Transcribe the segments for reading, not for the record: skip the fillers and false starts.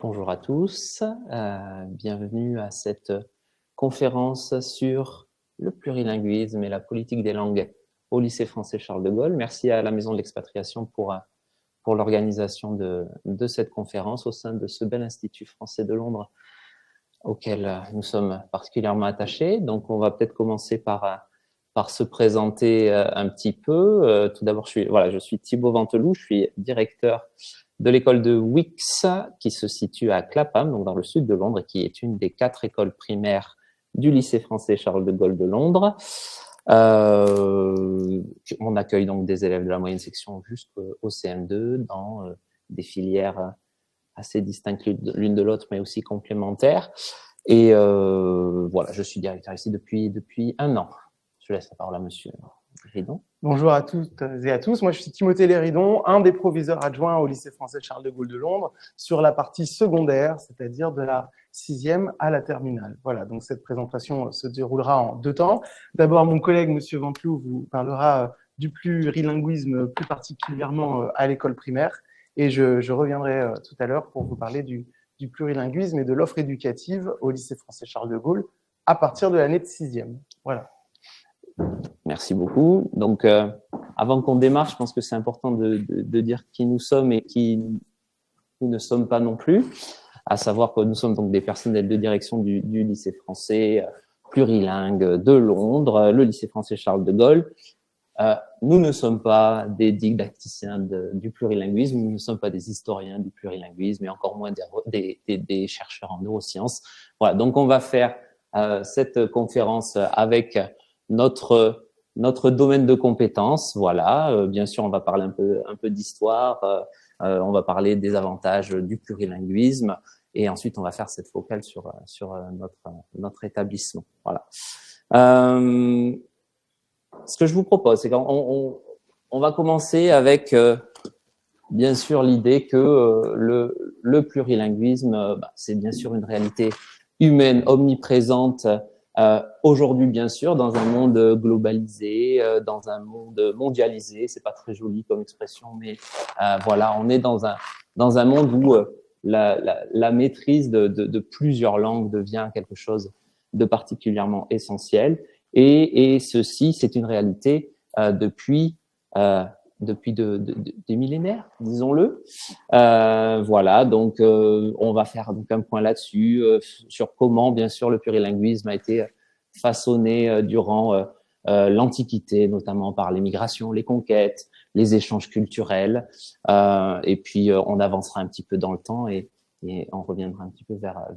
Bonjour à tous, bienvenue à cette conférence sur le plurilinguisme et la politique des langues au lycée français Charles de Gaulle. Merci à la Maison de l'Expatriation pour l'organisation de cette conférence au sein de ce bel Institut français de Londres auquel nous sommes particulièrement attachés. Donc on va peut-être commencer par se présenter un petit peu. Tout d'abord, je suis Thibaut Venteloup, je suis directeur de l'école de Wix qui se situe à Clapham, donc dans le sud de Londres, et qui est une des 4 écoles primaires du lycée français Charles de Gaulle de Londres. On accueille donc des élèves de la moyenne section jusqu'au CM2 dans des filières assez distinctes l'une de l'autre, mais aussi complémentaires. Et voilà, je suis directeur ici depuis 1 an. Je laisse la parole à monsieur Ridon. Bonjour à toutes et à tous. Moi, je suis Timothée Léridon, un des proviseurs adjoints au lycée français Charles de Gaulle de Londres sur la partie secondaire, c'est-à-dire de la 6e à la terminale. Voilà, donc cette présentation se déroulera en 2 temps. D'abord, mon collègue, monsieur Venteloup, vous parlera du plurilinguisme, plus particulièrement à l'école primaire. Et je reviendrai tout à l'heure pour vous parler du plurilinguisme et de l'offre éducative au lycée français Charles de Gaulle à partir de l'année de 6e. Voilà. Merci beaucoup. Donc, avant qu'on démarre, je pense que c'est important de dire qui nous sommes et qui nous ne sommes pas non plus, à savoir que nous sommes donc des personnels de direction du lycée français plurilingue de Londres, le lycée français Charles de Gaulle. Nous ne sommes pas des didacticiens du plurilinguisme, nous ne sommes pas des historiens du plurilinguisme et encore moins des chercheurs en neurosciences. Voilà, donc on va faire cette conférence avec notre domaine de compétences. Voilà, bien sûr, on va parler un peu d'histoire, on va parler des avantages du plurilinguisme et ensuite on va faire cette focale sur notre établissement. Voilà. Ce que je vous propose, c'est qu'on va commencer avec, bien sûr, l'idée que le plurilinguisme, c'est bien sûr une réalité humaine omniprésente aujourd'hui, bien sûr, dans un monde globalisé, dans un monde mondialisé. C'est pas très joli comme expression, mais voilà, on est dans un monde où la maîtrise de plusieurs langues devient quelque chose de particulièrement essentiel. Et ceci, c'est une réalité depuis des millénaires, disons-le. Voilà, donc on va faire donc un point là-dessus sur comment, bien sûr, le plurilinguisme a été façonné durant l'Antiquité, notamment par les migrations, les conquêtes, les échanges culturels. Et puis on avancera un petit peu dans le temps et on reviendra un petit peu vers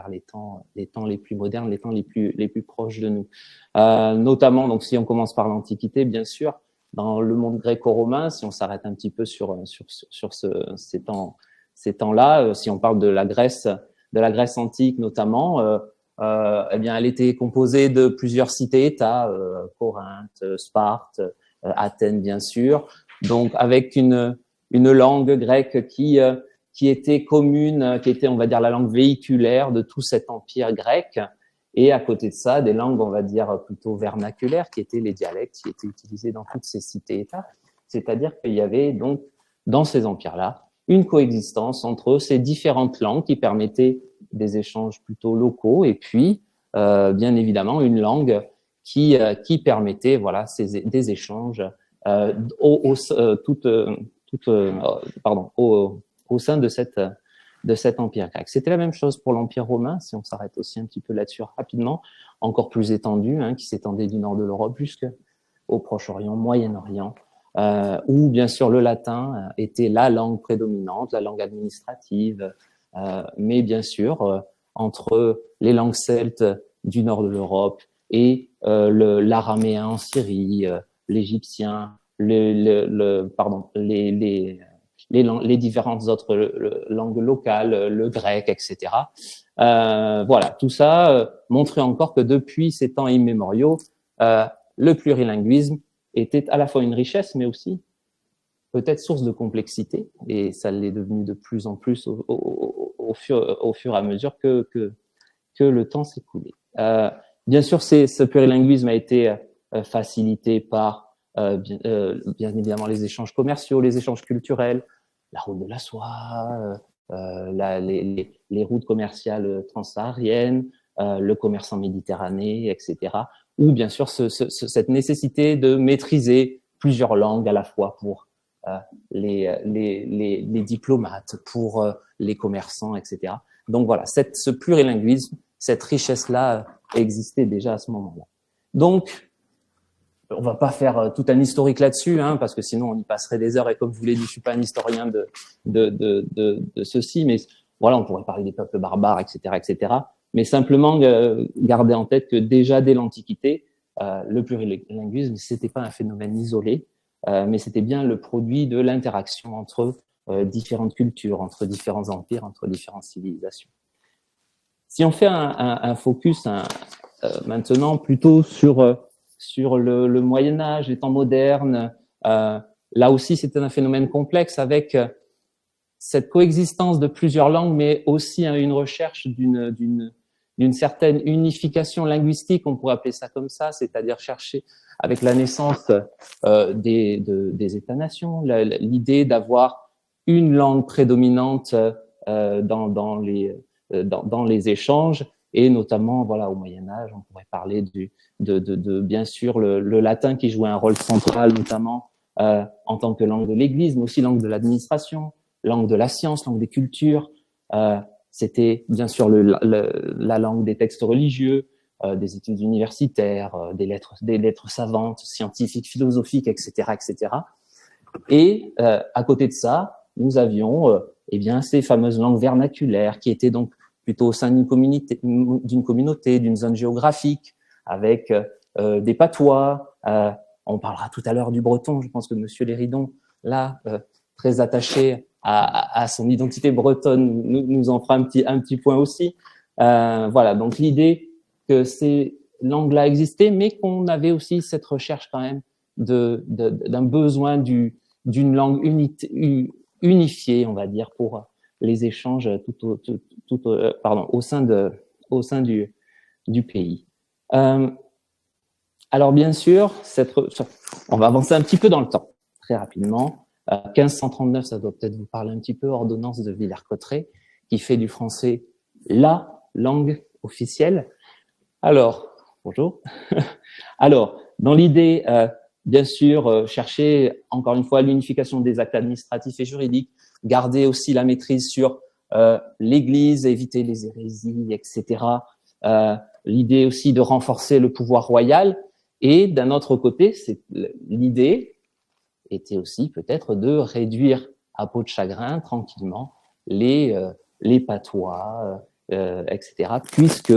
les temps les plus modernes, les temps les plus proches de nous. Notamment, donc si on commence par l'Antiquité, bien sûr, dans le monde gréco-romain, si on s'arrête un petit peu sur ces temps-là, si on parle de la Grèce antique notamment, eh bien, elle était composée de plusieurs cités-États, Corinthe, Sparte, Athènes, bien sûr, donc avec une langue grecque qui était commune, qui était, on va dire, la langue véhiculaire de tout cet empire grec. Et à côté de ça, des langues, on va dire, plutôt vernaculaires, qui étaient les dialectes, qui étaient utilisés dans toutes ces cités-États. C'est-à-dire qu'il y avait donc, dans ces empires-là, une coexistence entre ces différentes langues qui permettaient des échanges plutôt locaux et puis, bien évidemment, une langue qui permettait, voilà, des échanges au sein de cet empire grec. C'était la même chose pour l'empire romain, si on s'arrête aussi un petit peu là-dessus rapidement, encore plus étendu, qui s'étendait du nord de l'Europe jusqu'au Proche-Orient, Moyen-Orient, où bien sûr le latin était la langue prédominante, la langue administrative, mais bien sûr entre les langues celtes du nord de l'Europe et l'araméen en Syrie, l'égyptien, les différentes autres langues locales, le grec, etc. Voilà, tout ça montrait encore que depuis ces temps immémoriaux, le plurilinguisme était à la fois une richesse, mais aussi peut-être source de complexité, et ça l'est devenu de plus en plus au fur et à mesure que le temps s'écoulait. Bien sûr, ce plurilinguisme a été facilité par bien évidemment les échanges commerciaux, les échanges culturels, la route de la soie, les routes commerciales transsahariennes, le commerce en Méditerranée, etc. Ou bien sûr cette nécessité de maîtriser plusieurs langues à la fois pour les diplomates, pour les commerçants, etc. Donc voilà, ce plurilinguisme, cette richesse-là existait déjà à ce moment-là. Donc, on va pas faire tout un historique là-dessus, hein, parce que sinon on y passerait des heures. Et comme je vous l'ai dit, je suis pas un historien de ceci, mais voilà, on pourrait parler des peuples barbares, etc., etc. Mais simplement garder en tête que déjà dès l'Antiquité, le plurilinguisme, c'était pas un phénomène isolé, mais c'était bien le produit de l'interaction entre différentes cultures, entre différents empires, entre différentes civilisations. Si on fait un focus maintenant plutôt sur le Moyen Âge, les temps modernes, là aussi c'était un phénomène complexe avec cette coexistence de plusieurs langues, mais aussi une recherche d'une certaine unification linguistique, on pourrait appeler ça comme ça, c'est-à-dire chercher avec la naissance des États-nations, l'idée d'avoir une langue prédominante dans les échanges, et notamment voilà au Moyen Âge, on pourrait parler de bien sûr le latin qui jouait un rôle central, notamment en tant que langue de l'Église, mais aussi langue de l'administration, langue de la science, langue des cultures. C'était bien sûr la langue des textes religieux, des études universitaires, des lettres savantes, scientifiques, philosophiques, etc., etc. Et à côté de ça, nous avions eh bien ces fameuses langues vernaculaires qui étaient donc plutôt au sein d'une communauté, d'une zone géographique, avec des patois. On parlera tout à l'heure du breton. Je pense que Monsieur Léridon, là, très attaché à son identité bretonne, nous en fera un petit point aussi. Voilà, donc l'idée que ces langues-là existaient, mais qu'on avait aussi cette recherche quand même d'un besoin d'une langue unifiée, on va dire, pour les échanges au sein du pays. Alors bien sûr, on va avancer un petit peu dans le temps, très rapidement. 1539, ça doit peut-être vous parler un petit peu, ordonnance de Villers-Cotterêts, qui fait du français la langue officielle. Alors, bonjour. Alors, dans l'idée, bien sûr, chercher encore une fois l'unification des actes administratifs et juridiques, garder aussi la maîtrise sur l'Église, éviter les hérésies, etc. L'idée aussi de renforcer le pouvoir royal. Et d'un autre côté, l'idée était aussi peut-être de réduire à peau de chagrin tranquillement les patois, etc. Puisque,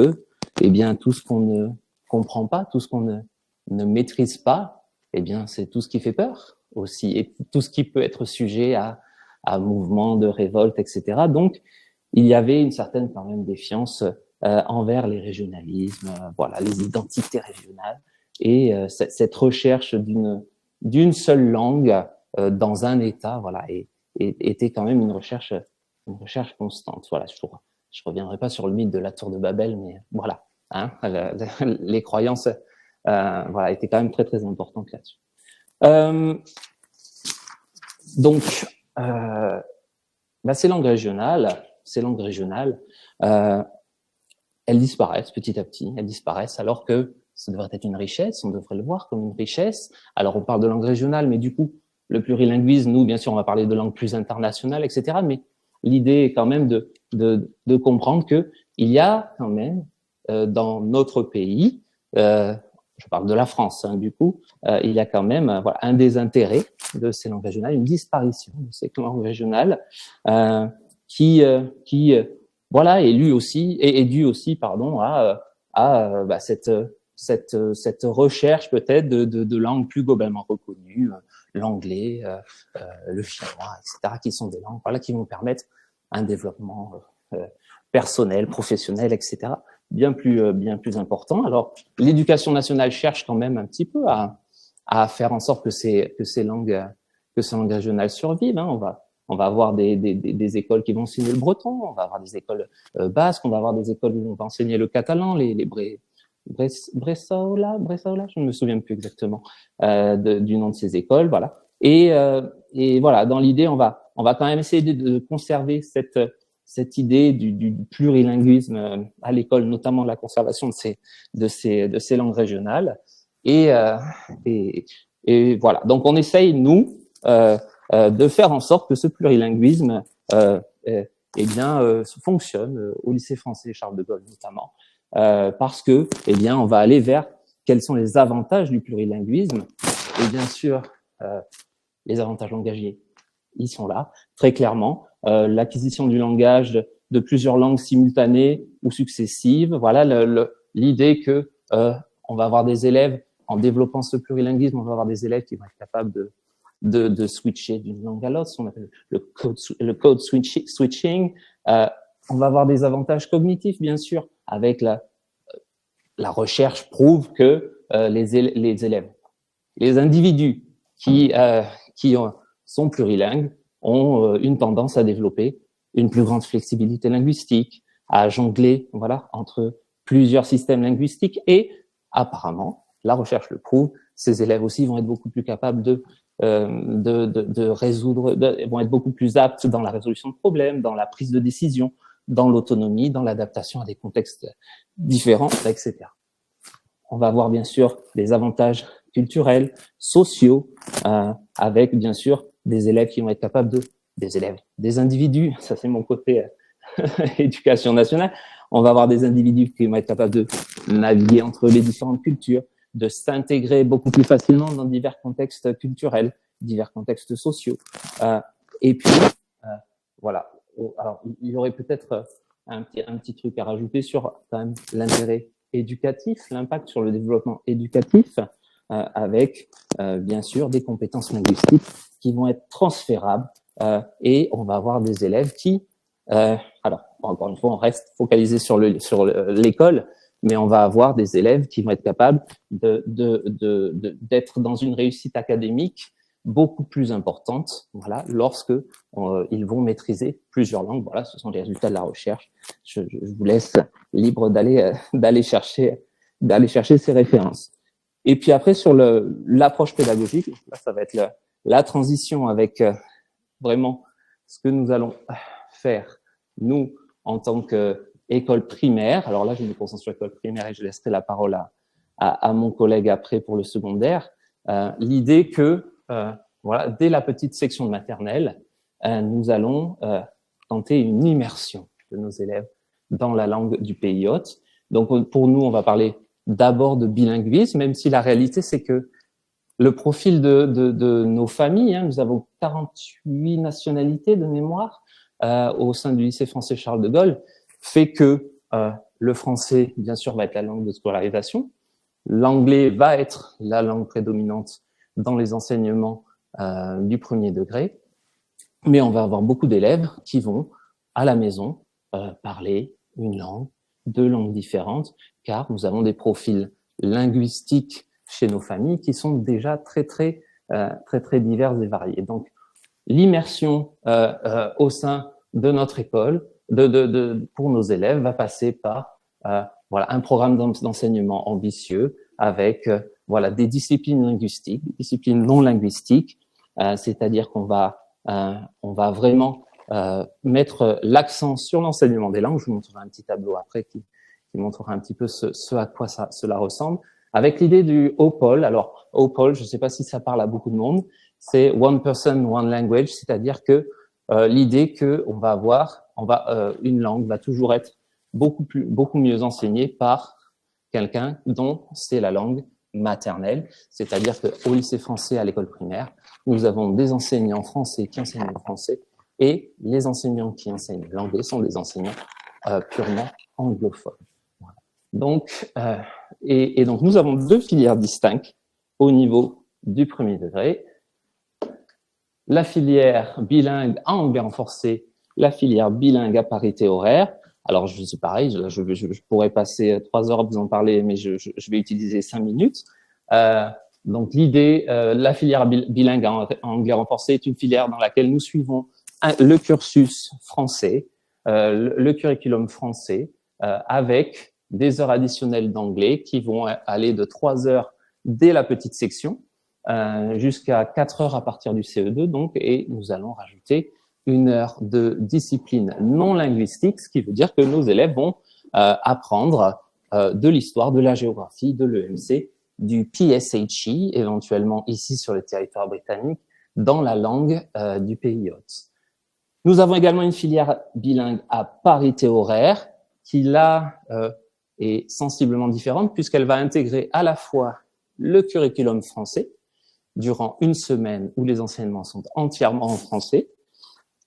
eh bien, tout ce qu'on ne comprend pas, tout ce qu'on ne maîtrise pas, eh bien, c'est tout ce qui fait peur aussi, et tout ce qui peut être sujet à mouvements de révolte, etc. Donc, il y avait une certaine quand même défiance envers les régionalismes, voilà, les identités régionales, et cette recherche d'une seule langue dans un État, voilà, et était quand même une recherche constante. Voilà, je reviendrai pas sur le mythe de la tour de Babel, mais voilà, hein, les croyances, voilà, étaient quand même très très importantes là-dessus. Donc, ces langues régionales, elles disparaissent petit à petit, elles disparaissent, alors que ça devrait être une richesse, on devrait le voir comme une richesse. Alors, on parle de langue régionale, mais du coup, le plurilinguisme, nous, bien sûr, on va parler de langues plus internationales, etc. Mais l'idée est quand même de comprendre que il y a quand même, dans notre pays, je parle de la France, hein, du coup, il y a quand même voilà, un des intérêts de ces langues régionales, une disparition de ces langues régionales qui voilà, est due aussi, pardon, à cette recherche peut-être de langues plus globalement reconnues, l'anglais, le chinois, etc., qui sont des langues voilà, qui vont permettre un développement personnel, professionnel, etc., bien plus important. Alors, l'éducation nationale cherche quand même un petit peu à faire en sorte que ces langues régionales survivent. Hein. On va avoir des écoles qui vont enseigner le breton, on va avoir des écoles basques, on va avoir des écoles où on va enseigner le catalan, les Bressaola, je ne me souviens plus exactement du nom de ces écoles, voilà. Et voilà, dans l'idée, on va on va quand même essayer de conserver cette idée du plurilinguisme à l'école, notamment la conservation de ces langues régionales. Et voilà. Donc, on essaye, nous, de faire en sorte que ce plurilinguisme fonctionne au lycée français Charles de Gaulle, notamment, parce que, on va aller vers quels sont les avantages du plurilinguisme. Et bien sûr, les avantages langagiers, ils sont là, très clairement. L'acquisition du langage de plusieurs langues simultanées ou successives. Voilà l'idée que on va avoir des élèves, en développant ce plurilinguisme, on va avoir des élèves qui vont être capables de switcher d'une langue à l'autre, ce qu'on appelle le code switching. On va avoir des avantages cognitifs, bien sûr, avec la recherche prouve que les élèves, les individus qui sont plurilingues ont une tendance à développer une plus grande flexibilité linguistique, à jongler, voilà, entre plusieurs systèmes linguistiques, et apparemment, la recherche le prouve, ces élèves aussi vont être beaucoup plus capables de résoudre, vont être beaucoup plus aptes dans la résolution de problèmes, dans la prise de décision, dans l'autonomie, dans l'adaptation à des contextes différents, etc. On va avoir bien sûr des avantages culturels, sociaux, avec bien sûr des élèves qui vont être capables des individus, ça c'est mon côté éducation nationale, on va avoir des individus qui vont être capables de naviguer entre les différentes cultures, de s'intégrer beaucoup plus facilement dans divers contextes culturels, divers contextes sociaux. Et puis, voilà. Alors, il y aurait peut-être un petit truc à rajouter sur quand même l'intérêt éducatif, l'impact sur le développement éducatif, avec bien sûr des compétences linguistiques qui vont être transférables, et on va avoir des élèves qui, alors encore une fois, on reste focalisé sur l'école, mais on va avoir des élèves qui vont être capables d'être dans une réussite académique beaucoup plus importante, voilà, lorsque ils vont maîtriser plusieurs langues. Voilà, ce sont les résultats de la recherche. Je vous laisse libre d'aller chercher ces références. Et puis après, sur l'approche pédagogique, là, ça va être la transition avec vraiment ce que nous allons faire, nous, en tant qu'école primaire. Alors là, je me concentre sur l'école primaire et je laisserai la parole à mon collègue après pour le secondaire. L'idée que, voilà, dès la petite section de maternelle, nous allons tenter une immersion de nos élèves dans la langue du pays hôte. Donc, pour nous, on va parler d'abord de bilinguisme, même si la réalité, c'est que le profil de nos familles, nous avons 48 nationalités de mémoire au sein du lycée français Charles de Gaulle, fait que le français, bien sûr, va être la langue de scolarisation. L'anglais va être la langue prédominante dans les enseignements du premier degré. Mais on va avoir beaucoup d'élèves qui vont, à la maison, parler une langue, deux langues différentes, car nous avons des profils linguistiques chez nos familles qui sont déjà très divers et variés. Donc, l'immersion au sein de notre école, pour nos élèves, va passer par voilà, un programme d'enseignement ambitieux avec voilà, des disciplines linguistiques, des disciplines non linguistiques, c'est-à-dire qu'on va vraiment mettre l'accent sur l'enseignement des langues. Je vous montrerai un petit tableau après qui montrera un petit peu ce à quoi cela ressemble, avec l'idée du OPOL. Alors, OPOL, je ne sais pas si ça parle à beaucoup de monde, c'est One Person, One Language, c'est-à-dire que l'idée que une langue va toujours être beaucoup mieux enseignée par quelqu'un dont c'est la langue maternelle, c'est-à-dire qu'au lycée français, à l'école primaire, nous avons des enseignants français qui enseignent le français, et les enseignants qui enseignent l'anglais sont des enseignants purement anglophones. Voilà. Donc, donc, nous avons deux filières distinctes au niveau du premier degré. La filière bilingue à anglais renforcé, la filière bilingue à parité horaire. Alors, c'est pareil, je pourrais passer 3 heures à vous en parler, mais je vais utiliser 5 minutes. Donc, l'idée, la filière bilingue à anglais renforcé est une filière dans laquelle nous suivons le cursus français, le curriculum français, avec des heures additionnelles d'anglais qui vont aller de 3 heures dès la petite section jusqu'à 4 heures à partir du CE2, donc, et nous allons rajouter 1 heure de discipline non linguistique, ce qui veut dire que nos élèves vont apprendre de l'histoire, de la géographie, de l'EMC, du PSHE, éventuellement ici sur le territoire britannique, dans la langue du pays hôte. Nous avons également une filière bilingue à parité horaire qui, là, est sensiblement différente puisqu'elle va intégrer à la fois le curriculum français durant une semaine où les enseignements sont entièrement en français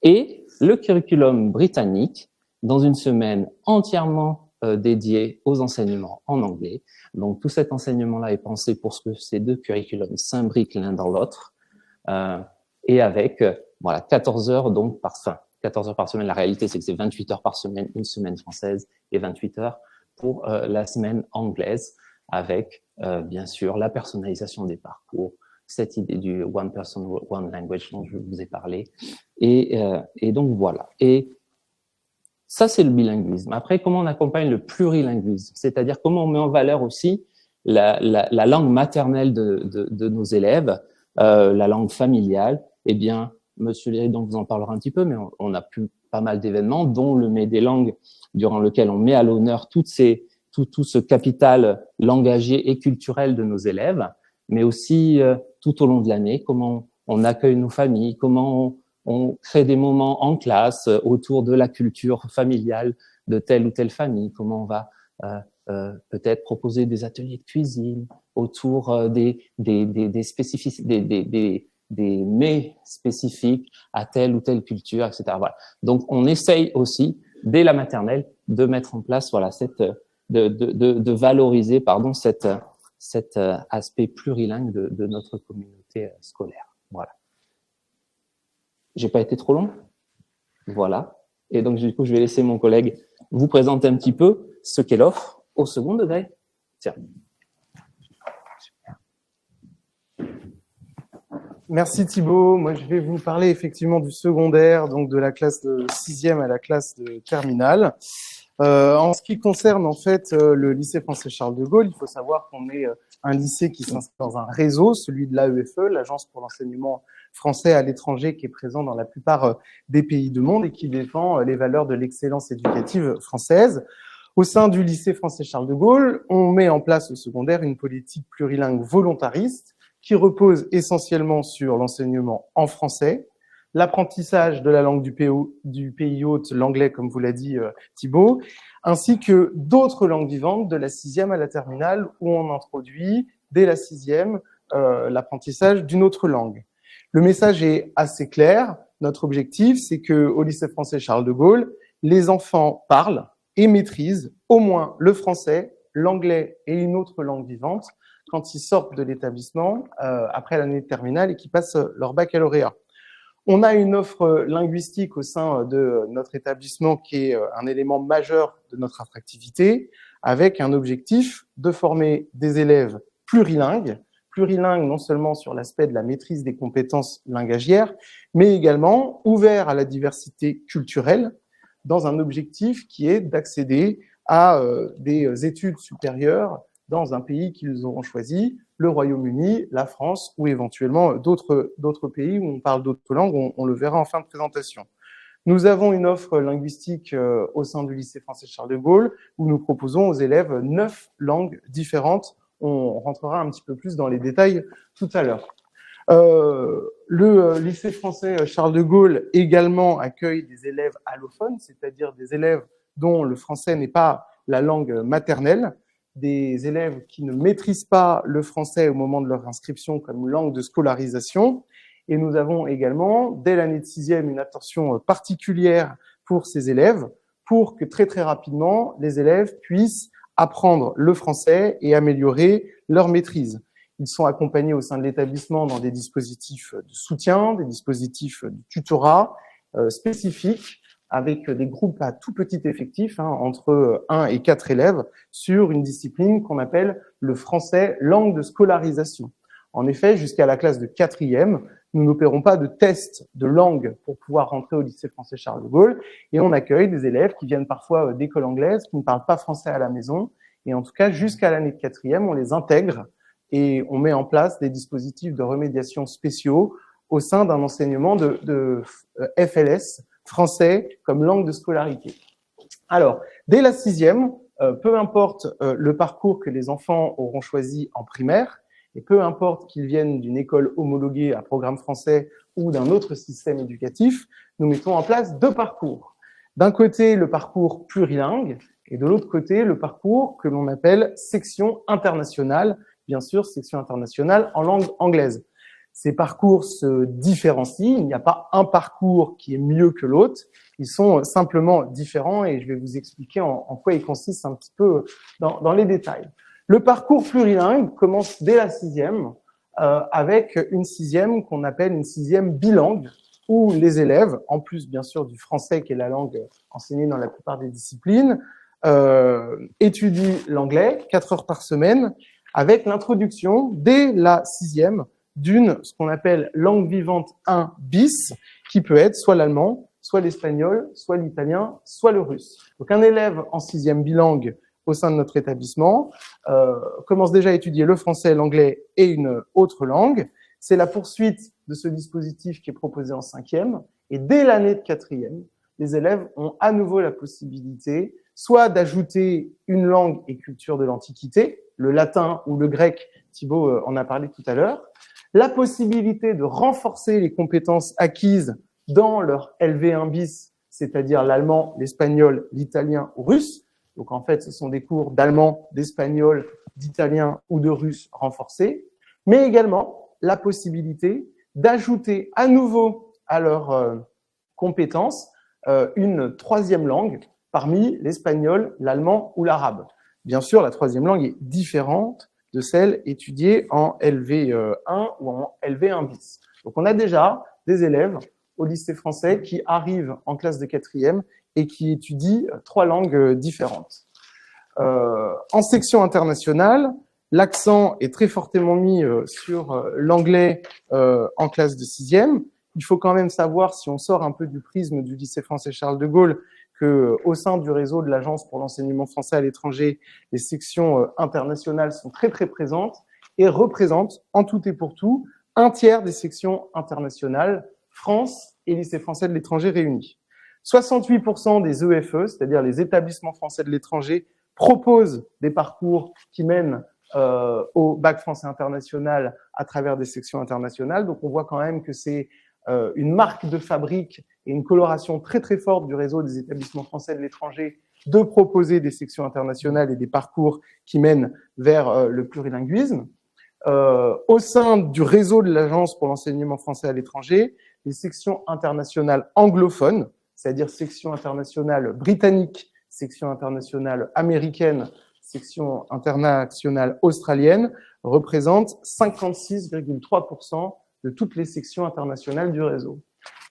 et le curriculum britannique dans une semaine entièrement dédiée aux enseignements en anglais. Donc, tout cet enseignement-là est pensé pour que ces deux curriculums s'imbriquent l'un dans l'autre et avec voilà, 14 heures donc par 14 heures par semaine. La réalité, c'est que c'est 28 heures par semaine, une semaine française et 28 heures pour la semaine anglaise avec, bien sûr, la personnalisation des parcours, cette idée du One Person, One Language dont je vous ai parlé. Et donc, voilà. Et ça, c'est le bilinguisme. Après, comment on accompagne le plurilinguisme? C'est-à-dire comment on met en valeur aussi la langue maternelle de nos élèves, la langue familiale. Eh bien, Monsieur Léridon vous en parlera un petit peu, mais on a pas mal d'événements, dont le Mai des langues, durant lequel on met à l'honneur tout ce capital langagier et culturel de nos élèves, mais aussi tout au long de l'année, comment on accueille nos familles, comment on crée des moments en classe autour de la culture familiale de telle ou telle famille, comment on va peut-être proposer des ateliers de cuisine autour des spécificités, des mets spécifiques à telle ou telle culture, etc. Voilà. Donc, on essaye aussi, dès la maternelle, de mettre en place, voilà, de valoriser, pardon, cet aspect plurilingue de notre communauté scolaire. Voilà. J'ai pas été trop long? Voilà. Et donc, du coup, je vais laisser mon collègue vous présenter un petit peu ce qu'elle offre au second degré. Tiens. Merci Thibaut. Moi, je vais vous parler effectivement du secondaire, donc de la classe de 6e à la classe de terminale. En ce qui concerne en fait le lycée français Charles de Gaulle, il faut savoir qu'on est un lycée qui s'inscrit dans un réseau, celui de l'AEFE, l'Agence pour l'enseignement français à l'étranger, qui est présent dans la plupart des pays du monde et qui défend les valeurs de l'excellence éducative française. Au sein du lycée français Charles de Gaulle, on met en place au secondaire une politique plurilingue volontariste qui repose essentiellement sur l'enseignement en français, l'apprentissage de la langue du pays hôte, l'anglais, comme vous l'a dit Thibaut, ainsi que d'autres langues vivantes de la 6e à la terminale, où on introduit, dès la 6e, l'apprentissage d'une autre langue. Le message est assez clair. Notre objectif, c'est qu'au lycée français Charles de Gaulle, les enfants parlent et maîtrisent au moins le français, l'anglais et une autre langue vivante quand ils sortent de l'établissement après l'année de terminale et qu'ils passent leur baccalauréat. On a une offre linguistique au sein de notre établissement qui est un élément majeur de notre attractivité, avec un objectif de former des élèves plurilingues non seulement sur l'aspect de la maîtrise des compétences langagières, mais également ouverts à la diversité culturelle, dans un objectif qui est d'accéder à des études supérieures dans un pays qu'ils auront choisi, le Royaume-Uni, la France ou éventuellement d'autres pays où on parle d'autres langues, on le verra en fin de présentation. Nous avons une offre linguistique au sein du lycée français Charles de Gaulle où nous proposons aux élèves 9 langues différentes. On rentrera un petit peu plus dans les détails tout à l'heure. Le lycée français Charles de Gaulle également accueille des élèves allophones, c'est-à-dire des élèves dont le français n'est pas la langue maternelle, des élèves qui ne maîtrisent pas le français au moment de leur inscription comme langue de scolarisation. Et nous avons également, dès l'année de 6e, une attention particulière pour ces élèves, pour que très très rapidement, les élèves puissent apprendre le français et améliorer leur maîtrise. Ils sont accompagnés au sein de l'établissement dans des dispositifs de soutien, des dispositifs de tutorat spécifiques, avec des groupes à tout petit effectif, entre 1 et 4 élèves, sur une discipline qu'on appelle le français langue de scolarisation. En effet, jusqu'à la classe de 4e, nous n'opérons pas de test de langue pour pouvoir rentrer au lycée français Charles de Gaulle, et on accueille des élèves qui viennent parfois d'écoles anglaises, qui ne parlent pas français à la maison, et en tout cas, jusqu'à l'année de 4e, on les intègre et on met en place des dispositifs de remédiation spéciaux au sein d'un enseignement de FLS, français comme langue de scolarité. Alors, dès la sixième, peu importe le parcours que les enfants auront choisi en primaire, et peu importe qu'ils viennent d'une école homologuée à programme français ou d'un autre système éducatif, nous mettons en place deux parcours. D'un côté, le parcours plurilingue, et de l'autre côté, le parcours que l'on appelle section internationale, bien sûr, section internationale en langue anglaise. Ces parcours se différencient, il n'y a pas un parcours qui est mieux que l'autre, ils sont simplement différents et je vais vous expliquer en quoi ils consistent un petit peu dans les détails. Le parcours plurilingue commence dès la sixième avec une sixième qu'on appelle une sixième bilingue, où les élèves, en plus bien sûr du français qui est la langue enseignée dans la plupart des disciplines, étudient l'anglais 4 heures par semaine avec l'introduction dès la sixième ce qu'on appelle langue vivante 1 bis, qui peut être soit l'allemand, soit l'espagnol, soit l'italien, soit le russe. Donc un élève en sixième bilingue au sein de notre établissement commence déjà à étudier le français, l'anglais et une autre langue. C'est la poursuite de ce dispositif qui est proposé en cinquième. Et dès l'année de quatrième, les élèves ont à nouveau la possibilité soit d'ajouter une langue et culture de l'Antiquité, le latin ou le grec, Thibaut en a parlé tout à l'heure, la possibilité de renforcer les compétences acquises dans leur LV1 bis, c'est-à-dire l'allemand, l'espagnol, l'italien ou russe. Donc en fait, ce sont des cours d'allemand, d'espagnol, d'italien ou de russe renforcés, mais également la possibilité d'ajouter à nouveau à leurs compétences une troisième langue parmi l'espagnol, l'allemand ou l'arabe. Bien sûr, la troisième langue est différente de celle étudiée en LV1 ou en LV1 bis. Donc on a déjà des élèves au lycée français qui arrivent en classe de quatrième et qui étudient 3 langues différentes. En section internationale, l'accent est très fortement mis sur l'anglais en classe de sixième. Il faut quand même savoir, si on sort un peu du prisme du lycée français Charles de Gaulle, qu'au sein du réseau de l'Agence pour l'enseignement français à l'étranger, les sections internationales sont très très présentes et représentent en tout et pour tout un tiers des sections internationales, France et lycée français de l'étranger réunis. 68% des EFE, c'est-à-dire les établissements français de l'étranger, proposent des parcours qui mènent au bac français international à travers des sections internationales. Donc on voit quand même que c'est une marque de fabrique et une coloration très très forte du réseau des établissements français de l'étranger de proposer des sections internationales et des parcours qui mènent vers le plurilinguisme. Au sein du réseau de l'Agence pour l'enseignement français à l'étranger, les sections internationales anglophones, c'est-à-dire section internationale britannique, section internationale américaine, section internationale australienne, représentent 56,3% de toutes les sections internationales du réseau.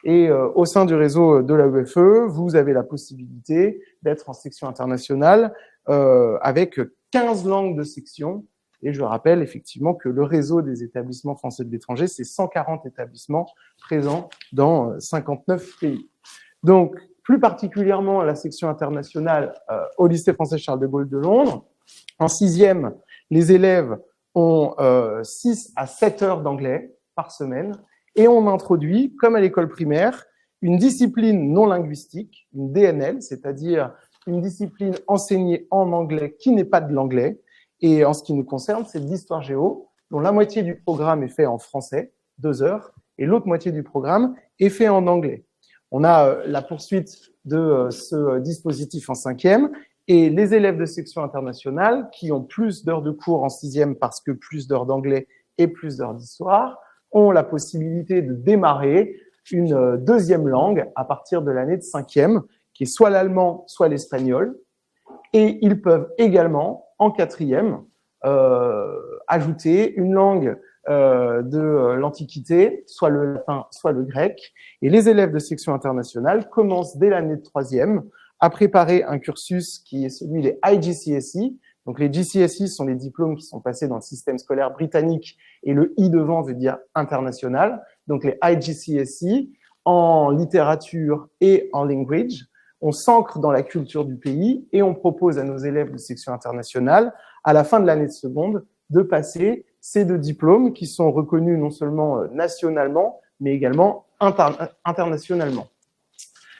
Et au sein du réseau de la UFE, vous avez la possibilité d'être en section internationale avec 15 langues de section. Et je rappelle effectivement que le réseau des établissements français de l'étranger, c'est 140 établissements présents dans 59 pays. Donc, plus particulièrement la section internationale au lycée français Charles de Gaulle de Londres. En sixième, les élèves ont 6 à 7 heures d'anglais par semaine. Et on introduit, comme à l'école primaire, une discipline non linguistique, une DNL, c'est-à-dire une discipline enseignée en anglais qui n'est pas de l'anglais. Et en ce qui nous concerne, c'est de l'histoire géo, dont la moitié du programme est fait en français, 2 heures, et l'autre moitié du programme est fait en anglais. On a la poursuite de ce dispositif en cinquième, et les élèves de section internationale, qui ont plus d'heures de cours en sixième parce que plus d'heures d'anglais et plus d'heures d'histoire, ont la possibilité de démarrer une deuxième langue à partir de l'année de cinquième, qui est soit l'allemand, soit l'espagnol. Et ils peuvent également, en quatrième, ajouter une langue de l'Antiquité, soit le latin, soit le grec. Et les élèves de section internationale commencent dès l'année de troisième à préparer un cursus qui est celui des IGCSE. Donc les GCSE sont les diplômes qui sont passés dans le système scolaire britannique et le I devant veut dire international. Donc les IGCSE en littérature et en language, on s'ancre dans la culture du pays et on propose à nos élèves de section internationale, à la fin de l'année de seconde, de passer ces 2 diplômes qui sont reconnus non seulement nationalement, mais également internationalement.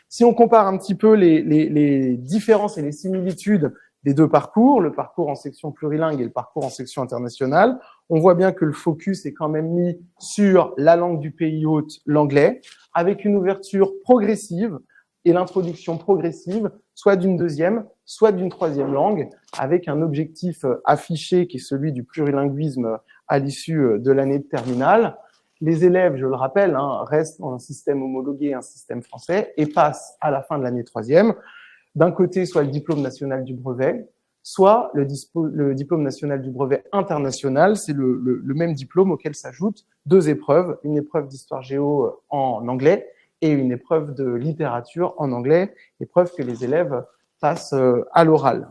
Si on compare un petit peu les différences et les similitudes des deux parcours, le parcours en section plurilingue et le parcours en section internationale, on voit bien que le focus est quand même mis sur la langue du pays hôte, l'anglais, avec une ouverture progressive et l'introduction progressive, soit d'une deuxième, soit d'une troisième langue, avec un objectif affiché qui est celui du plurilinguisme à l'issue de l'année de terminale. Les élèves, je le rappelle, restent dans un système homologué, un système français, et passent à la fin de l'année troisième, d'un côté, soit le diplôme national du brevet, soit le diplôme national du brevet international. C'est le même diplôme auquel s'ajoutent deux épreuves, une épreuve d'histoire géo en anglais et une épreuve de littérature en anglais, épreuve que les élèves passent à l'oral.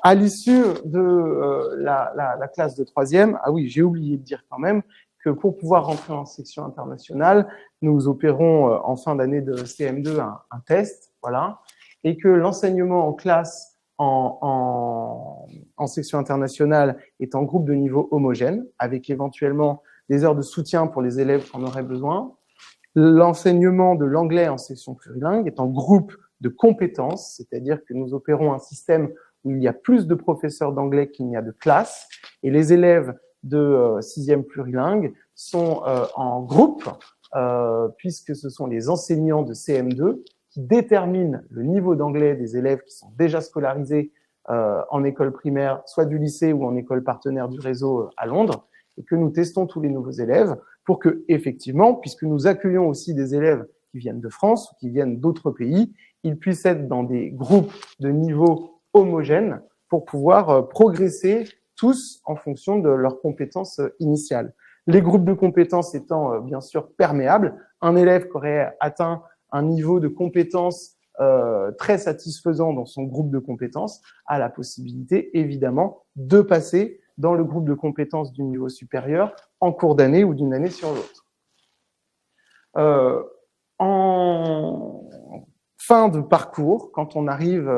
À l'issue de la classe de troisième, ah oui, j'ai oublié de dire quand même que pour pouvoir rentrer en section internationale, nous opérons en fin d'année de CM2 un test, voilà, et que l'enseignement en classe en section internationale est en groupe de niveau homogène, avec éventuellement des heures de soutien pour les élèves qui en auraient besoin. L'enseignement de l'anglais en section plurilingue est en groupe de compétences, c'est-à-dire que nous opérons un système où il y a plus de professeurs d'anglais qu'il n'y a de classes, et les élèves de sixième plurilingue sont en groupe, puisque ce sont les enseignants de CM2 qui déterminent le niveau d'anglais des élèves qui sont déjà scolarisés en école primaire, soit du lycée ou en école partenaire du réseau à Londres, et que nous testons tous les nouveaux élèves pour que, effectivement, puisque nous accueillons aussi des élèves qui viennent de France ou qui viennent d'autres pays, ils puissent être dans des groupes de niveau homogènes pour pouvoir progresser tous en fonction de leurs compétences initiales. Les groupes de compétences étant bien sûr perméables, un élève qui aurait atteint un niveau de compétences très satisfaisant dans son groupe de compétences a la possibilité, évidemment, de passer dans le groupe de compétences du niveau supérieur en cours d'année ou d'une année sur l'autre. En fin de parcours, quand on arrive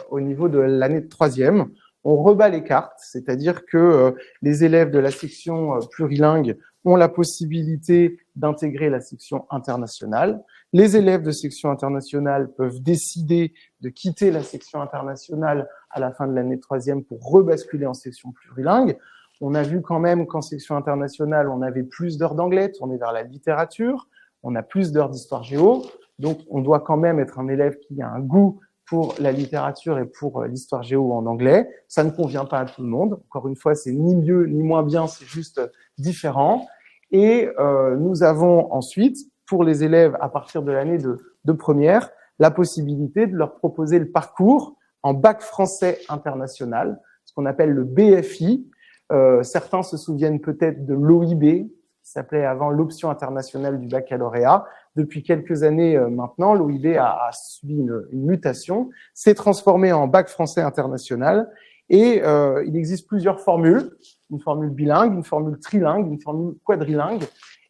au niveau de l'année de troisième, on rebat les cartes, c'est-à-dire que les élèves de la section plurilingue ont la possibilité d'intégrer la section internationale. Les élèves de section internationale peuvent décider de quitter la section internationale à la fin de l'année de troisième pour rebasculer en section plurilingue. On a vu quand même qu'en section internationale, on avait plus d'heures d'anglais tournées vers la littérature, on a plus d'heures d'histoire géo, donc on doit quand même être un élève qui a un goût pour la littérature et pour l'histoire géo en anglais. Ça ne convient pas à tout le monde. Encore une fois, c'est ni mieux ni moins bien, c'est juste différent. Et nous avons ensuite, pour les élèves à partir de l'année de première, la possibilité de leur proposer le parcours en bac français international, ce qu'on appelle le BFI. Certains se souviennent peut-être de l'OIB, qui s'appelait avant l'option internationale du baccalauréat. Depuis quelques années maintenant, l'OIB a subi une mutation, s'est transformé en bac français international et il existe plusieurs formules, une formule bilingue, une formule trilingue, une formule quadrilingue.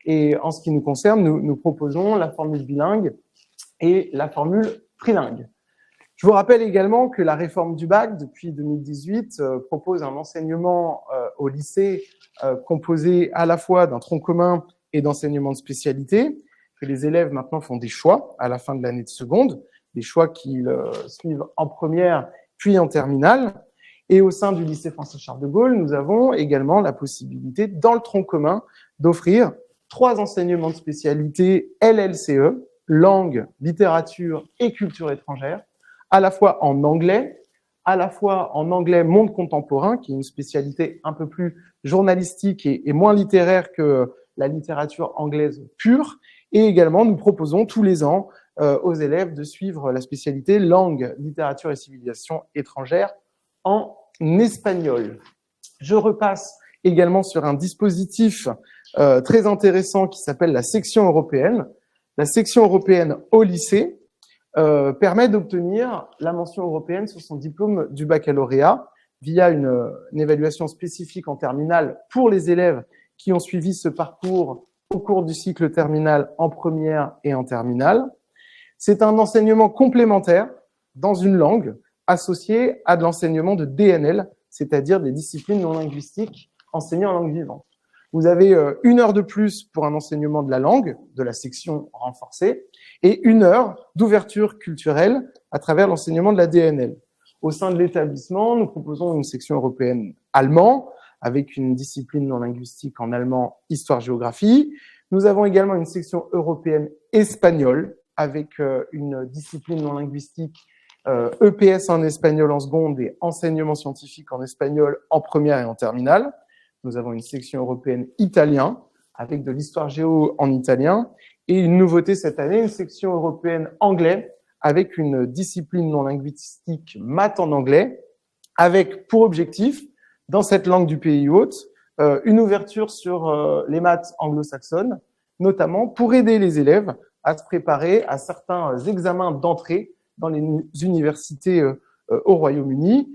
Et en ce qui nous concerne, nous proposons la formule bilingue et la formule trilingue. Je vous rappelle également que la réforme du bac, depuis 2018, propose un enseignement au lycée composé à la fois d'un tronc commun et d'enseignement de spécialité, que les élèves maintenant font des choix à la fin de l'année de seconde, des choix qu'ils suivent en première puis en terminale. Et au sein du lycée Français Charles de Gaulle, nous avons également la possibilité, dans le tronc commun, d'offrir 3 enseignements de spécialité LLCE, langue, littérature et culture étrangère, à la fois en anglais monde contemporain, qui est une spécialité un peu plus journalistique et moins littéraire que la littérature anglaise pure. Et également, nous proposons tous les ans aux élèves de suivre la spécialité langue, littérature et civilisation étrangère en espagnol. Je repasse également sur un dispositif très intéressant qui s'appelle la section européenne. La section européenne au lycée permet d'obtenir la mention européenne sur son diplôme du baccalauréat via une évaluation spécifique en terminale pour les élèves qui ont suivi ce parcours au cours du cycle terminal en première et en terminale. C'est un enseignement complémentaire dans une langue associé à de l'enseignement de DNL, c'est-à-dire des disciplines non linguistiques enseignées en langue vivante. Vous avez 1 heure de plus pour un enseignement de la langue, de la section renforcée, et 1 heure d'ouverture culturelle à travers l'enseignement de la DNL. Au sein de l'établissement, nous proposons une section européenne allemand, avec une discipline non linguistique en allemand, histoire-géographie. Nous avons également une section européenne espagnole, avec une discipline non linguistique EPS en espagnol en seconde et enseignement scientifique en espagnol en première et en terminale. Nous avons une section européenne italien, avec de l'histoire géo en italien, et une nouveauté cette année, une section européenne anglais, avec une discipline non linguistique maths en anglais, avec pour objectif, dans cette langue du pays hôte, une ouverture sur les maths anglo-saxonnes, notamment pour aider les élèves à se préparer à certains examens d'entrée dans les universités au Royaume-Uni.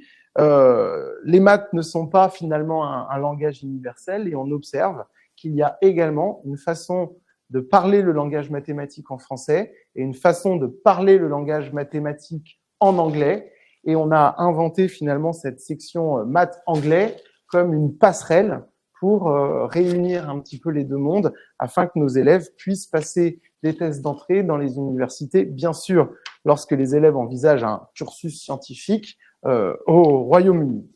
Les maths ne sont pas finalement un langage universel et on observe qu'il y a également une façon de parler le langage mathématique en français et une façon de parler le langage mathématique en anglais. Et on a inventé finalement cette section maths anglais comme une passerelle pour réunir un petit peu les deux mondes afin que nos élèves puissent passer des tests d'entrée dans les universités. Bien sûr, lorsque les élèves envisagent un cursus scientifique au Royaume-Uni.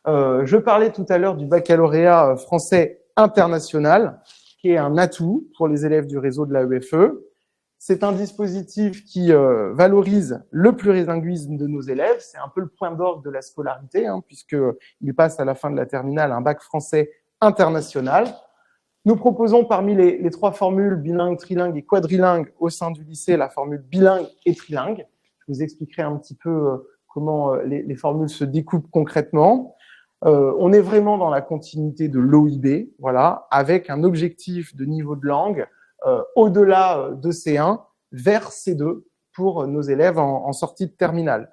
Je parlais tout à l'heure du baccalauréat français international, qui est un atout pour les élèves du réseau de l'AEFE. C'est un dispositif qui valorise le plurilinguisme de nos élèves. C'est un peu le point d'orgue de la scolarité, puisqu'ils passent à la fin de la terminale un bac français international. Nous proposons parmi les 3 formules bilingue, trilingue et quadrilingue au sein du lycée la formule bilingue et trilingue. Je vous expliquerai un petit peu comment les formules se découpent concrètement. On est vraiment dans la continuité de l'OIB, voilà, avec un objectif de niveau de langue au-delà de C1 vers C2 pour nos élèves en sortie de terminale.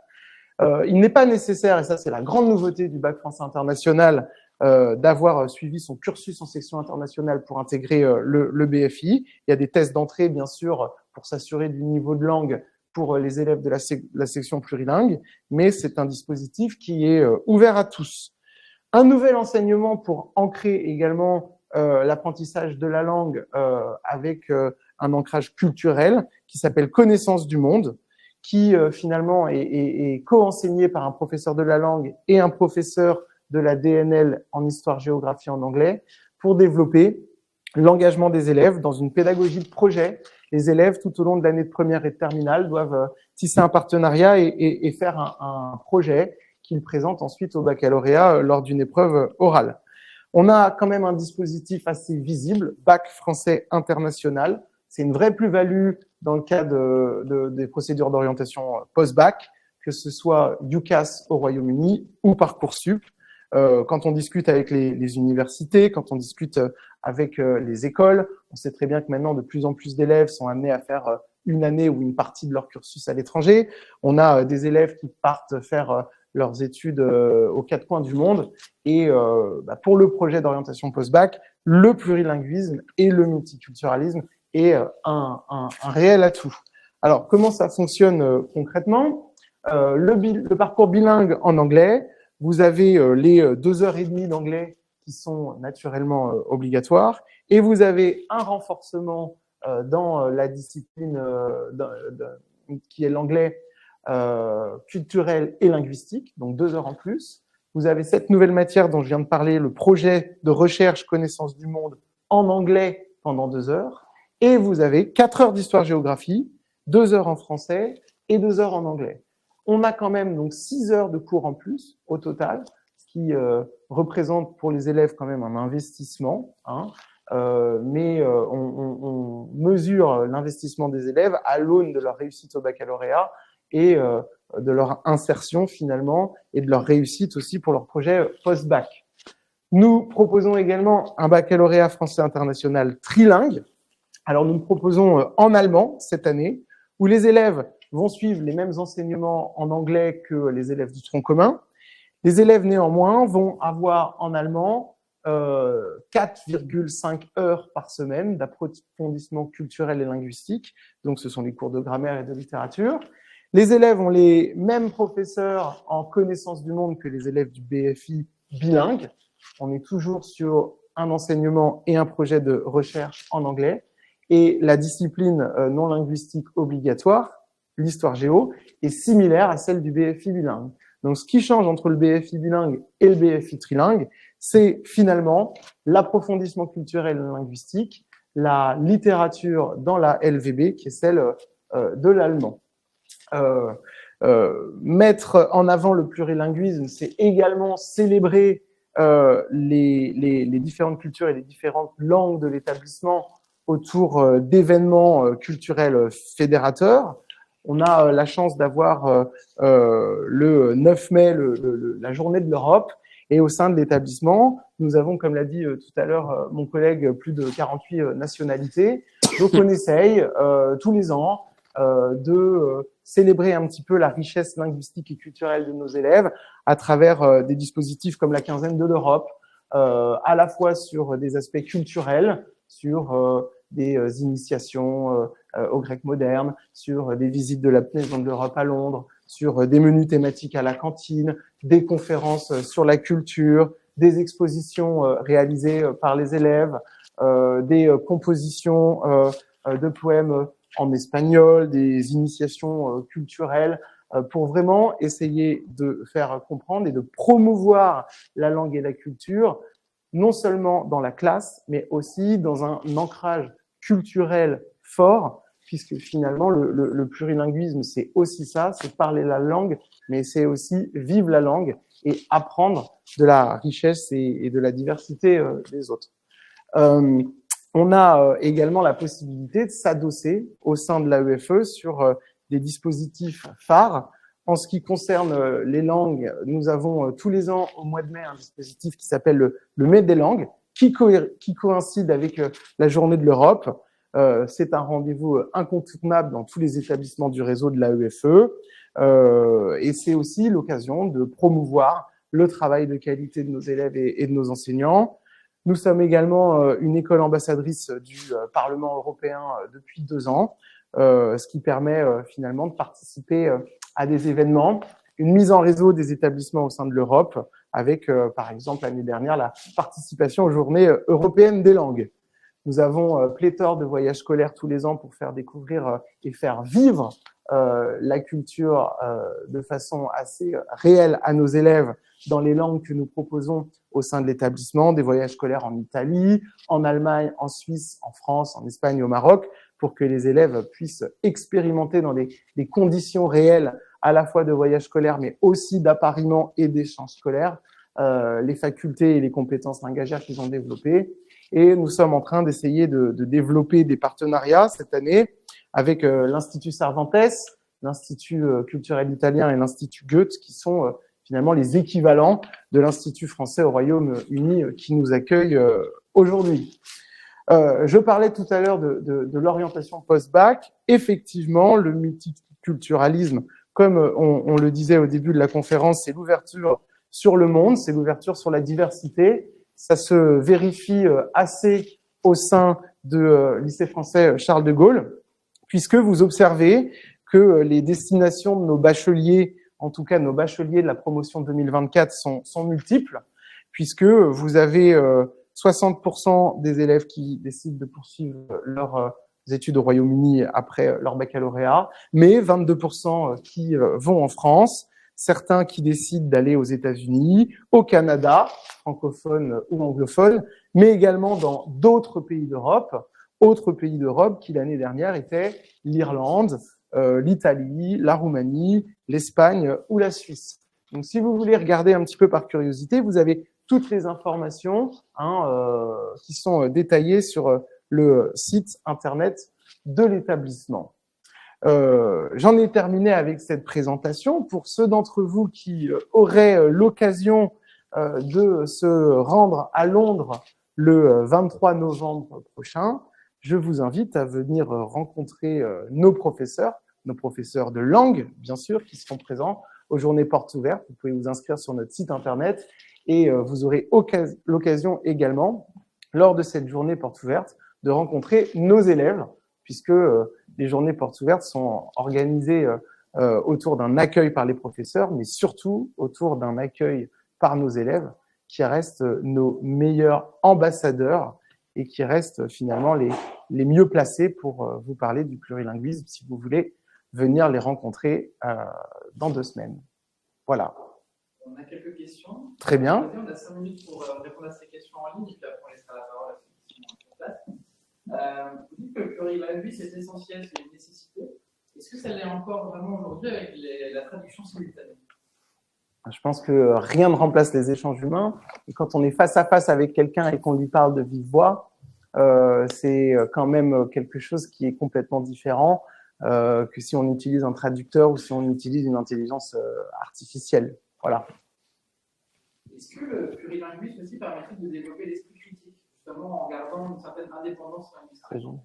Il n'est pas nécessaire, et ça c'est la grande nouveauté du bac français international, d'avoir suivi son cursus en section internationale pour intégrer le BFI. Il y a des tests d'entrée, bien sûr, pour s'assurer du niveau de langue pour les élèves de la section plurilingue, mais c'est un dispositif qui est ouvert à tous. Un nouvel enseignement pour ancrer également l'apprentissage de la langue avec un ancrage culturel qui s'appelle Connaissance du monde, qui finalement est co-enseigné par un professeur de la langue et un professeur de la DNL en histoire-géographie en anglais pour développer l'engagement des élèves dans une pédagogie de projet. Les élèves, tout au long de l'année de première et de terminale, doivent tisser un partenariat et faire un projet qu'ils présentent ensuite au baccalauréat lors d'une épreuve orale. On a quand même un dispositif assez visible, bac français international. C'est une vraie plus-value dans le cas des procédures d'orientation post-bac, que ce soit UCAS au Royaume-Uni ou Parcoursup. Quand on discute avec les universités, quand on discute avec les écoles, on sait très bien que maintenant, de plus en plus d'élèves sont amenés à faire une année ou une partie de leur cursus à l'étranger. On a des élèves qui partent faire leurs études aux 4 coins du monde. Et pour le projet d'orientation post-bac, le plurilinguisme et le multiculturalisme est un réel atout. Alors, comment ça fonctionne concrètement? Le parcours bilingue en anglais, vous avez les 2h30 d'anglais qui sont naturellement obligatoires, et vous avez un renforcement dans la discipline qui est l'anglais culturel et linguistique, donc 2 heures en plus. Vous avez cette nouvelle matière dont je viens de parler, le projet de recherche connaissance du monde en anglais pendant 2 heures, et vous avez 4 heures d'histoire-géographie, 2 heures en français et 2 heures en anglais. On a quand même donc 6 heures de cours en plus au total, ce qui représente pour les élèves quand même un investissement, mais on mesure l'investissement des élèves à l'aune de leur réussite au baccalauréat et de leur insertion finalement et de leur réussite aussi pour leur projet post-bac. Nous proposons également un baccalauréat français international trilingue. Alors nous le proposons en allemand cette année, où les élèves vont suivre les mêmes enseignements en anglais que les élèves du tronc commun. Les élèves néanmoins vont avoir en allemand 4,5 heures par semaine d'approfondissement culturel et linguistique. Donc ce sont les cours de grammaire et de littérature. Les élèves ont les mêmes professeurs en connaissance du monde que les élèves du BFI bilingue. On est toujours sur un enseignement et un projet de recherche en anglais. Et la discipline non linguistique obligatoire, l'histoire géo, est similaire à celle du BFI bilingue. Donc, ce qui change entre le BFI bilingue et le BFI trilingue, c'est finalement l'approfondissement culturel et linguistique, la littérature dans la LVB, qui est celle de l'allemand. Mettre en avant le plurilinguisme, c'est également célébrer les différentes cultures et les différentes langues de l'établissement autour d'événements culturels fédérateurs. On a la chance d'avoir le 9 mai la journée de l'Europe, et au sein de l'établissement, nous avons, comme l'a dit tout à l'heure mon collègue, plus de 48 nationalités. Donc on essaye tous les ans de célébrer un petit peu la richesse linguistique et culturelle de nos élèves à travers des dispositifs comme la quinzaine de l'Europe, à la fois sur des aspects culturels, sur des initiations au grec moderne, sur des visites de la Maison de l'Europe à Londres, sur des menus thématiques à la cantine, des conférences sur la culture, des expositions réalisées par les élèves, des compositions de poèmes en espagnol, des initiations culturelles, pour vraiment essayer de faire comprendre et de promouvoir la langue et la culture, non seulement dans la classe, mais aussi dans un ancrage culturel fort, puisque finalement, le plurilinguisme, c'est aussi ça, c'est parler la langue, mais c'est aussi vivre la langue et apprendre de la richesse et de la diversité des autres. On a également la possibilité de s'adosser au sein de l'AEFE sur des dispositifs phares. En ce qui concerne les langues, nous avons tous les ans, au mois de mai, un dispositif qui s'appelle le Mai des langues, qui coïncide avec la Journée de l'Europe. C'est un rendez-vous incontournable dans tous les établissements du réseau de l'AEFE. Et c'est aussi l'occasion de promouvoir le travail de qualité de nos élèves et de nos enseignants. Nous sommes également une école ambassadrice du Parlement européen depuis 2 ans, ce qui permet finalement de participer à des événements, une mise en réseau des établissements au sein de l'Europe, avec par exemple l'année dernière la participation aux Journées européennes des langues. Nous avons pléthore de voyages scolaires tous les ans pour faire découvrir et faire vivre la culture de façon assez réelle à nos élèves dans les langues que nous proposons au sein de l'établissement, des voyages scolaires en Italie, en Allemagne, en Suisse, en France, en Espagne, au Maroc, pour que les élèves puissent expérimenter dans des conditions réelles à la fois de voyage scolaire, mais aussi d'appariement et d'échange scolaire, les facultés et les compétences langagières qu'ils ont développées. Et nous sommes en train d'essayer de développer des partenariats cette année avec l'Institut Cervantes, l'Institut culturel italien et l'Institut Goethe, qui sont finalement les équivalents de l'Institut français au Royaume-Uni qui nous accueille aujourd'hui. Je parlais tout à l'heure de l'orientation post-bac. Effectivement, le multiculturalisme, comme on le disait au début de la conférence, c'est l'ouverture sur le monde, c'est l'ouverture sur la diversité. Ça se vérifie assez au sein de lycée français Charles de Gaulle, puisque vous observez que les destinations de nos bacheliers, en tout cas nos bacheliers de la promotion 2024, sont multiples, puisque vous avez 60% des élèves qui décident de poursuivre leurs études au Royaume-Uni après leur baccalauréat, mais 22% qui vont en France, certains qui décident d'aller aux États-Unis, au Canada, francophone ou anglophone, mais également dans d'autres pays d'Europe, autres pays d'Europe qui l'année dernière étaient l'Irlande, l'Italie, la Roumanie, l'Espagne ou la Suisse. Donc si vous voulez regarder un petit peu par curiosité, vous avez toutes les informations qui sont détaillées sur le site internet de l'établissement. J'en ai terminé avec cette présentation. Pour ceux d'entre vous qui auraient l'occasion de se rendre à Londres le 23 novembre prochain, je vous invite à venir rencontrer nos professeurs de langue, bien sûr, qui seront présents aux journées portes ouvertes. Vous pouvez vous inscrire sur notre site internet et vous aurez l'occasion également, lors de cette journée portes ouvertes, de rencontrer nos élèves, puisque les journées portes ouvertes sont organisées autour d'un accueil par les professeurs, mais surtout autour d'un accueil par nos élèves. qui restent nos meilleurs ambassadeurs et qui restent finalement les mieux placés pour vous parler du plurilinguisme si vous voulez venir les rencontrer dans 2 semaines. Voilà. On a quelques questions. Très bien. On a 5 minutes pour répondre à ces questions en ligne, et puis après on laissera la parole à ceux qui sont sur place. Vous dites que le plurilinguisme est essentiel, c'est une nécessité. Est-ce que ça l'est encore vraiment aujourd'hui avec la traduction simultanée? Je pense que rien ne remplace les échanges humains. Et quand on est face à face avec quelqu'un et qu'on lui parle de vive voix, c'est quand même quelque chose qui est complètement différent que si on utilise un traducteur ou si on utilise une intelligence artificielle. Voilà. Est-ce que le plurilinguisme aussi permettrait de développer l'esprit critique, justement en gardant une certaine indépendance linguistique?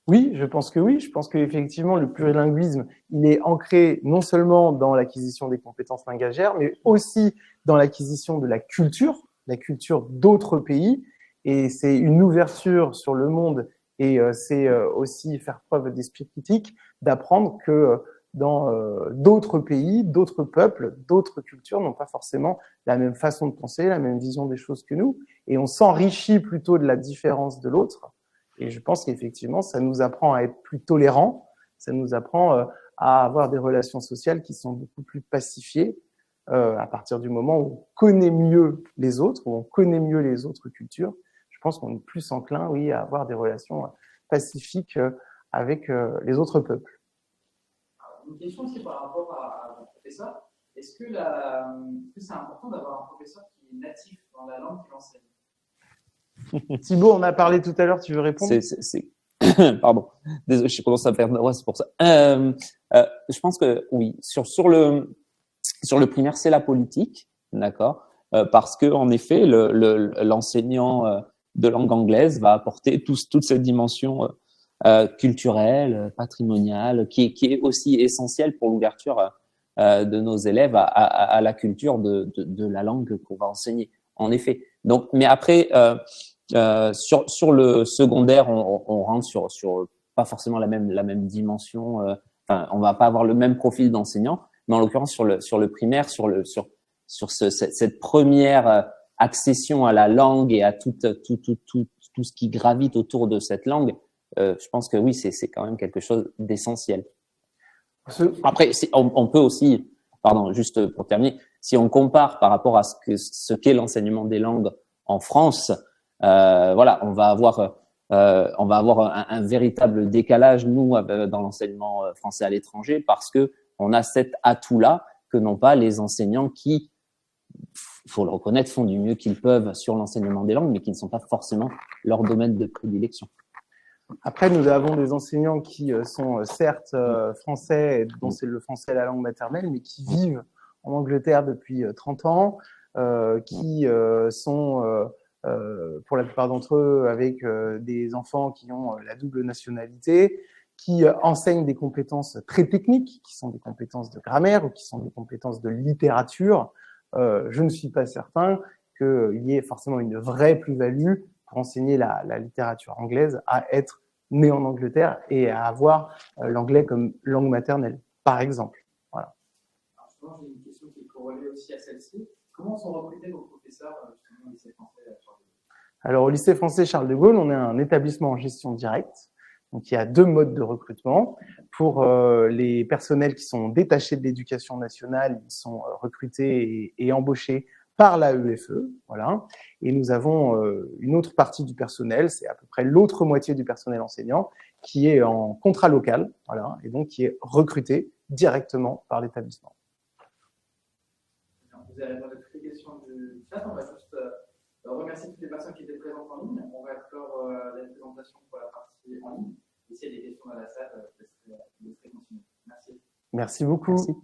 Oui, je pense que oui. Je pense qu'effectivement, le plurilinguisme, il est ancré non seulement dans l'acquisition des compétences langagières, mais aussi dans l'acquisition de la culture d'autres pays. Et c'est une ouverture sur le monde et c'est aussi faire preuve d'esprit critique, d'apprendre que dans d'autres pays, d'autres peuples, d'autres cultures n'ont pas forcément la même façon de penser, la même vision des choses que nous. Et on s'enrichit plutôt de la différence de l'autre. Et je pense qu'effectivement, ça nous apprend à être plus tolérants, ça nous apprend à avoir des relations sociales qui sont beaucoup plus pacifiées à partir du moment où on connaît mieux les autres, où on connaît mieux les autres cultures. Je pense qu'on est plus enclin, oui, à avoir des relations pacifiques avec les autres peuples. Une question aussi par rapport à vos professeurs. Est-ce que c'est important d'avoir un professeur qui est natif dans la langue qu'il enseigne? Thibaut, on a parlé tout à l'heure, tu veux répondre? Pardon, désolé, je commence à perdre ma voix, c'est pour ça. Je pense que oui, sur le primaire, c'est la politique, d'accord, parce que en effet, l'enseignant de langue anglaise va apporter toute cette dimension culturelle, patrimoniale, qui est aussi essentielle pour l'ouverture de nos élèves à la culture de la langue qu'on va enseigner. En effet. Donc, mais après, sur le secondaire, on rentre sur pas forcément la même dimension. Enfin, on va pas avoir le même profil d'enseignant, mais en l'occurrence sur le primaire, sur cette première accession à la langue et à tout ce qui gravite autour de cette langue, je pense que oui, c'est quand même quelque chose d'essentiel. Après, on peut aussi, pardon, juste pour terminer, si on compare par rapport à ce qu'est l'enseignement des langues en France, voilà, on va avoir un véritable décalage nous dans l'enseignement français à l'étranger parce que on a cet atout-là que n'ont pas les enseignants qui, faut le reconnaître, font du mieux qu'ils peuvent sur l'enseignement des langues, mais qui ne sont pas forcément leur domaine de prédilection. Après, nous avons des enseignants qui sont certes français, dont c'est le français la langue maternelle, mais qui vivent en Angleterre depuis 30 ans, qui sont, pour la plupart d'entre eux, avec des enfants qui ont la double nationalité, qui enseignent des compétences très techniques, qui sont des compétences de grammaire ou qui sont des compétences de littérature. Je ne suis pas certain qu'il y ait forcément une vraie plus-value pour enseigner la littérature anglaise à être né en Angleterre et à avoir l'anglais comme langue maternelle, par exemple. Voilà. Alors justement, j'ai une question qui est corrélée aussi à celle-ci. Comment sont recrutés vos professeurs justement au lycée français Charles de Gaulle? Alors, au lycée français Charles de Gaulle, on est un établissement en gestion directe. Donc, il y a 2 modes de recrutement. Pour les personnels qui sont détachés de l'éducation nationale, ils sont recrutés et embauchés par l'AEFE, voilà. Et nous avons une autre partie du personnel, c'est à peu près l'autre moitié du personnel enseignant, qui est en contrat local, voilà, et donc qui est recruté directement par l'établissement. Vous avez répondu à toutes les questions du chat. On va juste remercier toutes les personnes qui étaient présentes en ligne. On va clore la présentation pour la partie en ligne. Et s'il y a des questions dans la salle, je laisserai continuer. Merci. Merci beaucoup. Merci.